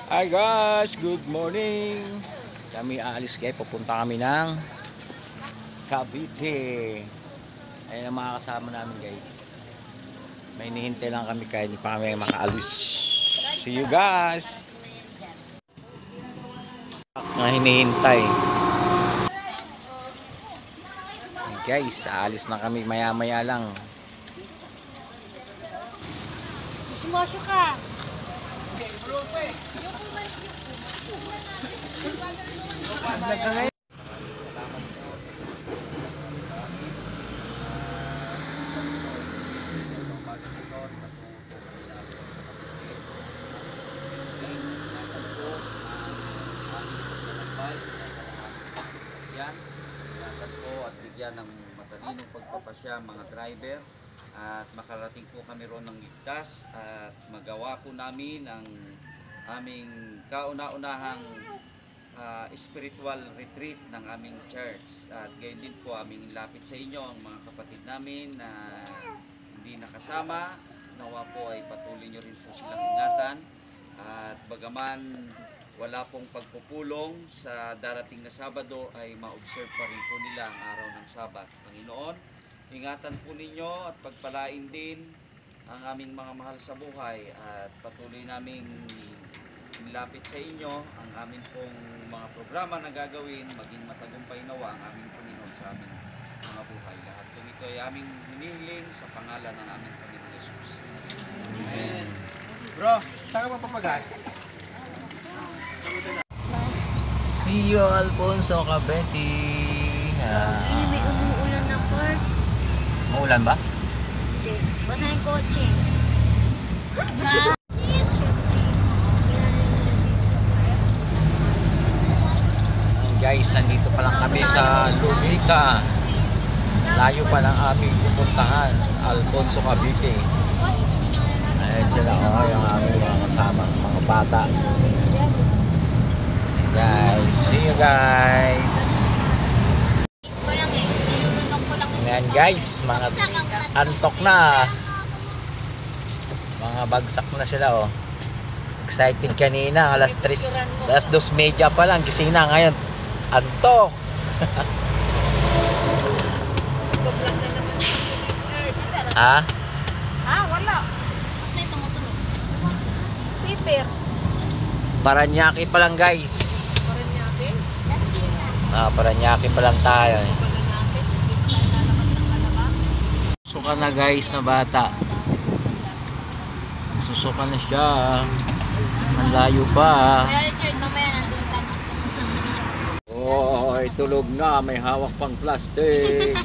Hi guys, good morning. Kami aalis guys, pupunta kami ng Cavite. Ayun ang mga kasama namin guys. May hinihintay lang kami kahit hindi pa kami makaalis. See you guys. Mga hinihintay. Hey guys, aalis na kami maya-maya lang. Dismosyo ka. At bigyan ng matalinong pagpapasya mga driver at makarating po kami roon ng ligtas at magawa po namin ang aming kauna-unahang spiritual retreat ng aming church. At gayon din po aming ilapit sa inyo ang mga kapatid namin na hindi nakasama. Nawa po ay patuloy nyo rin po silang ingatan at bagaman wala pong pagpupulong sa darating na Sabado ay ma-observe pa rin po nila ang araw ng Sabat. Panginoon, ingatan po ninyo at pagpalain din ang aming mga mahal sa buhay at patuloy naming nilapit sa inyo ang amin pong mga programa na gagawin, maging matagumpay nawa ang aming Panginoon sa aming mga buhay. Lahat po ito ay aming hinihiling sa pangalan ng aming Panginoon Jesus. Amen. Bro, saan ka mapapagat? See you Alfonso Cavite. May umuulan na port. Maulan ba? Hindi. Basta yung kotse. Guys, nandito pa lang kami sa Lumita. Layo pa lang aming pupuntahan, Alfonso Cavite. Ayan sila, yung aming mga kasama, mga bata. Guys, see you guys. Ayan guys, mga antok na. Mga bagsak na sila oh. Excited kanina, alas 2:30 pa lang, gising na ngayon. Antok. Ha? Wala. May tumutunog. Sipir. Paranaque pa lang guys. Paranaque pa lang tayo. Susuka na guys na bata. Susuka na siya. Ang layo pa. Kaya Richard, mamaya nandun ka. Oh, tulog na. May hawak pang plastic.